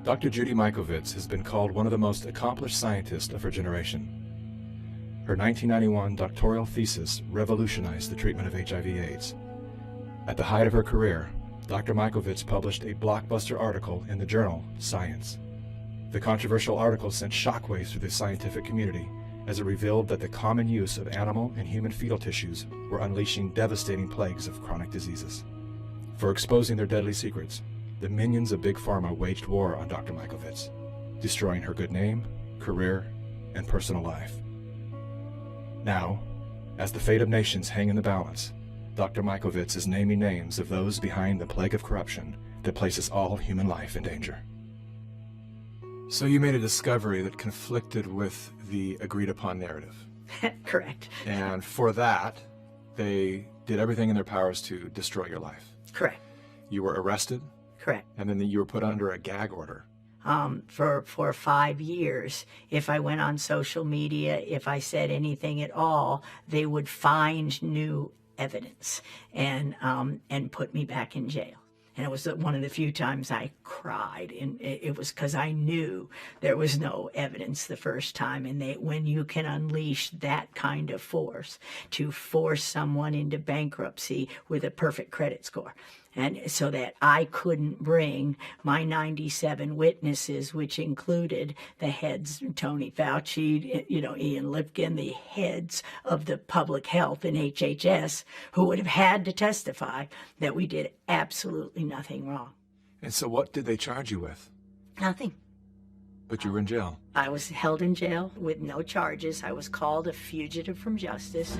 Dr. Judy Mikovits has been called one of the most accomplished scientists of her generation. Her 1991 doctoral thesis revolutionized the treatment of HIV/AIDS. At the height of her career, Dr. Mikovits published a blockbuster article in the journal Science. The controversial article sent shockwaves through the scientific community as it revealed that the common use of animal and human fetal tissues were unleashing devastating plagues of chronic diseases. For exposing their deadly secrets, the minions of Big Pharma waged war on Dr. Mikovits, destroying her good name, career, and personal life. Now, as the fate of nations hang in the balance, Dr. Mikovits is naming names of those behind the plague of corruption that places all human life in danger. So you made a discovery that conflicted with the agreed-upon narrative. Correct. And for that, they did everything in their powers to destroy your life. Correct. You were arrested. Correct. And then you were put under a gag order. For 5 years, if I went on social media, if I said anything at all, they would find new evidence and put me back in jail. And it was one of the few times I cried, and it was because I knew there was no evidence the first time. And when you can unleash that kind of force to force someone into bankruptcy with a perfect credit score, and so that I couldn't bring my 97 witnesses, which included the heads, Tony Fauci, Ian Lipkin, the heads of the public health in HHS, who would have had to testify that we did absolutely nothing wrong. And so what did they charge you with? Nothing. But you were in jail. I was held in jail with no charges. I was called a fugitive from justice.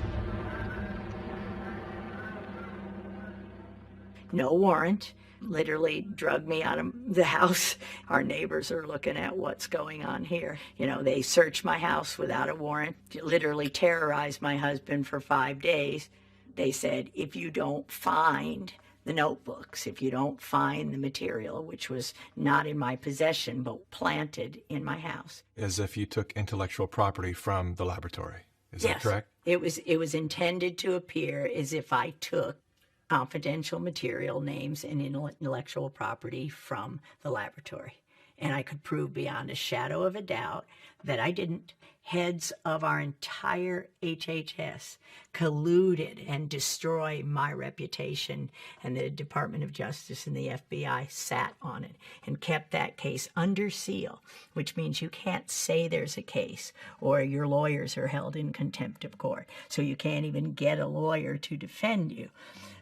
No warrant, literally drugged me out of the house. Our neighbors are looking at what's going on here. They searched my house without a warrant, literally terrorized my husband for 5 days. They said, if you don't find the notebooks, if you don't find the material, which was not in my possession, but planted in my house. As if you took intellectual property from the laboratory. Is Yes. that correct? It was intended to appear as if I took confidential material, names, and intellectual property from the laboratory. And I could prove beyond a shadow of a doubt that I didn't. Heads of our entire HHS colluded and destroyed my reputation, and the Department of Justice and the FBI sat on it and kept that case under seal, which means you can't say there's a case, or your lawyers are held in contempt of court. So you can't even get a lawyer to defend you.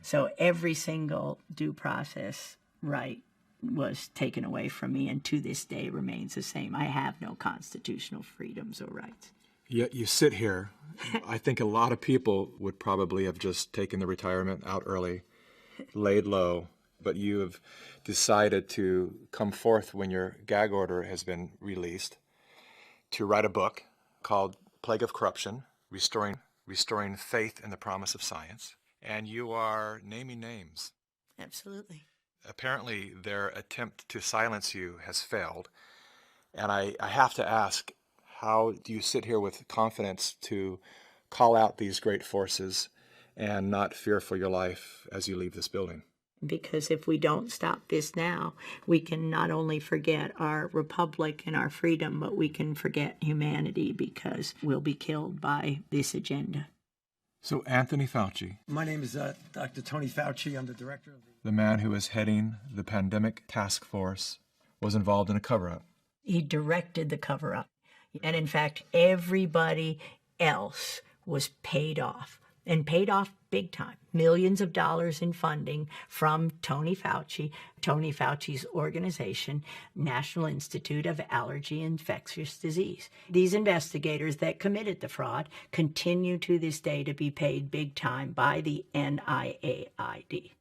So every single due process right was taken away from me, and to this day remains the same. I have no constitutional freedoms or rights. Yet you sit here. I think a lot of people would probably have just taken the retirement out early, laid low, but you have decided to come forth when your gag order has been released to write a book called Plague of Corruption, Restoring Faith in the Promise of Science, and you are naming names. Absolutely. Apparently, their attempt to silence you has failed. And I have to ask, how do you sit here with confidence to call out these great forces and not fear for your life as you leave this building? Because if we don't stop this now, we can not only forget our republic and our freedom, but we can forget humanity, because we'll be killed by this agenda. So Anthony Fauci. My name is Dr. Tony Fauci. I'm the director of The man who is heading the pandemic task force was involved in a cover-up. He directed the cover-up. And in fact, everybody else was paid off, and paid off big time. Millions of dollars in funding from Tony Fauci's organization, National Institute of Allergy and Infectious Disease. These investigators that committed the fraud continue to this day to be paid big time by the NIAID.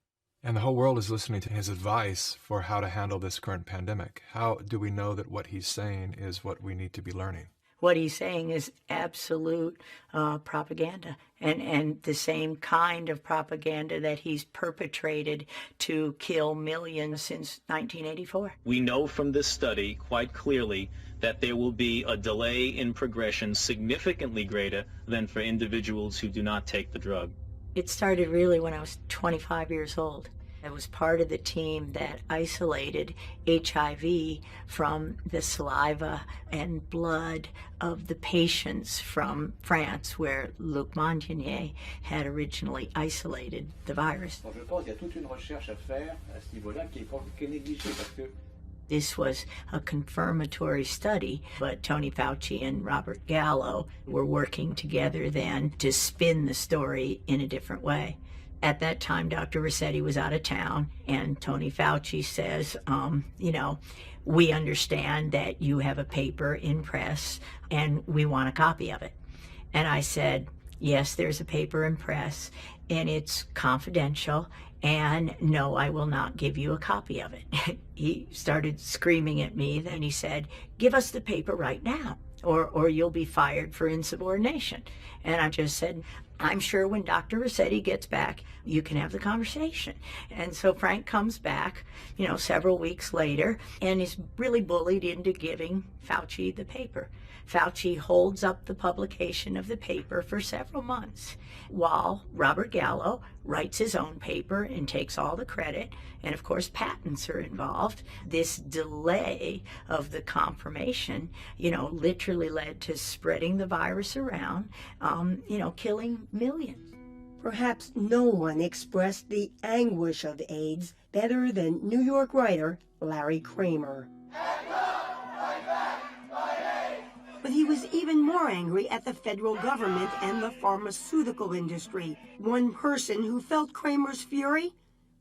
And the whole world is listening to his advice for how to handle this current pandemic. How do we know that what he's saying is what we need to be learning? What he's saying is absolute propaganda, and the same kind of propaganda that he's perpetrated to kill millions since 1984. We know from this study quite clearly that there will be a delay in progression significantly greater than for individuals who do not take the drug. It started really when I was 25 years old. I was part of the team that isolated HIV from the saliva and blood of the patients from France, where Luc Montagnier had originally isolated the virus. Je pense qu'il y a toute une recherche à faire à ce niveau-là qui est négligée parce que This was a confirmatory study, but Tony Fauci and Robert Gallo were working together then to spin the story in a different way. At that time, Dr. Rossetti was out of town, and Tony Fauci says, we understand that you have a paper in press, and we want a copy of it. And I said, yes, there's a paper in press, and it's confidential, and no, I will not give you a copy of it. He started screaming at me. Then he said, give us the paper right now, or you'll be fired for insubordination. And I just said, I'm sure when Dr. Rossetti gets back, you can have the conversation. And so Frank comes back, several weeks later, and is really bullied into giving Fauci the paper. Fauci holds up the publication of the paper for several months while Robert Gallo writes his own paper and takes all the credit. And of course, patents are involved. This delay of the confirmation, literally led to spreading the virus around, killing millions. Perhaps no one expressed the anguish of AIDS better than New York writer Larry Kramer. But he was even more angry at the federal government and the pharmaceutical industry. One person who felt Kramer's fury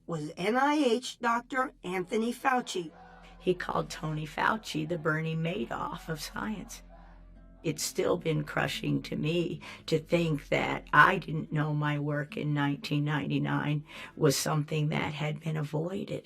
was NIH Dr. Anthony Fauci. He called Tony Fauci the Bernie Madoff of science. It's still been crushing to me to think that I didn't know my work in 1999 was something that had been avoided.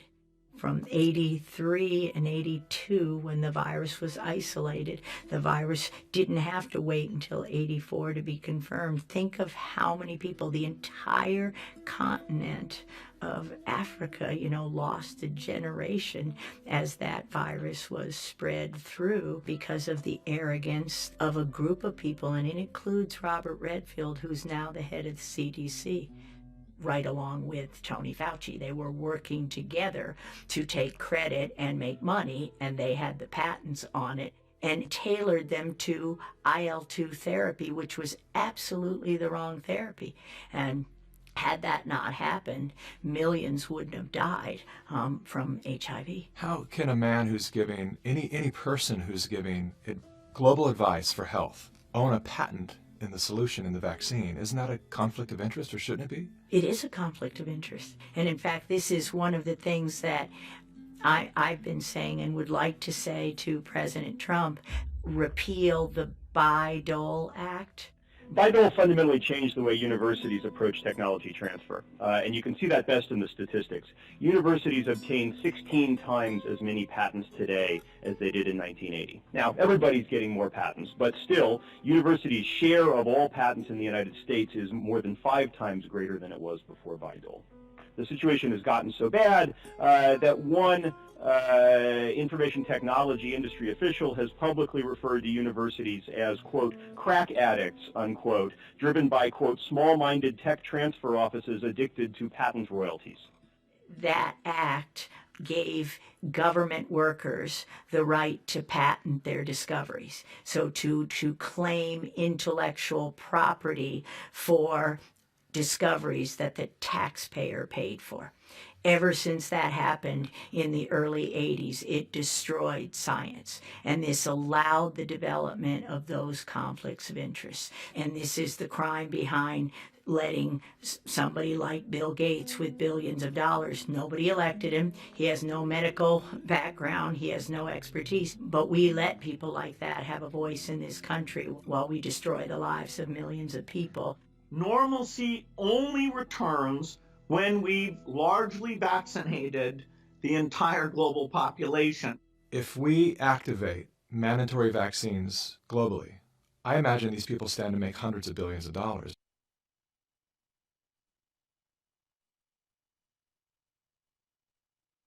From 83 and 82, when the virus was isolated, the virus didn't have to wait until 84 to be confirmed. Think of how many people, the entire continent of Africa, lost a generation as that virus was spread through because of the arrogance of a group of people, and it includes Robert Redfield, who's now the head of the CDC. Right along with Tony Fauci. They were working together to take credit and make money, and they had the patents on it and tailored them to IL-2 therapy, which was absolutely the wrong therapy. And had that not happened, millions wouldn't have died from HIV. How can a man who's giving, any person who's giving global advice for health, own a patent in the solution in the vaccine? Isn't that a conflict of interest, or shouldn't it be? It is a conflict of interest. And in fact, this is one of the things that I've been saying and would like to say to President Trump: repeal the Bayh-Dole Act. Bayh-Dole fundamentally changed the way universities approach technology transfer, and you can see that best in the statistics. Universities obtain 16 times as many patents today as they did in 1980. Now, everybody's getting more patents, but still, universities' share of all patents in the United States is more than 5 times greater than it was before Bayh-Dole. The situation has gotten so bad that one information technology industry official has publicly referred to universities as, quote, crack addicts, unquote, driven by, quote, small-minded tech transfer offices addicted to patent royalties. That act gave government workers the right to patent their discoveries. So to claim intellectual property for discoveries that the taxpayer paid for. Ever since that happened in the early 80s, it destroyed science. And this allowed the development of those conflicts of interest. And this is the crime behind letting somebody like Bill Gates with billions of dollars, nobody elected him, he has no medical background, he has no expertise, but we let people like that have a voice in this country while we destroy the lives of millions of people. Normalcy only returns when we've largely vaccinated the entire global population. If we activate mandatory vaccines globally, I imagine these people stand to make hundreds of billions of dollars.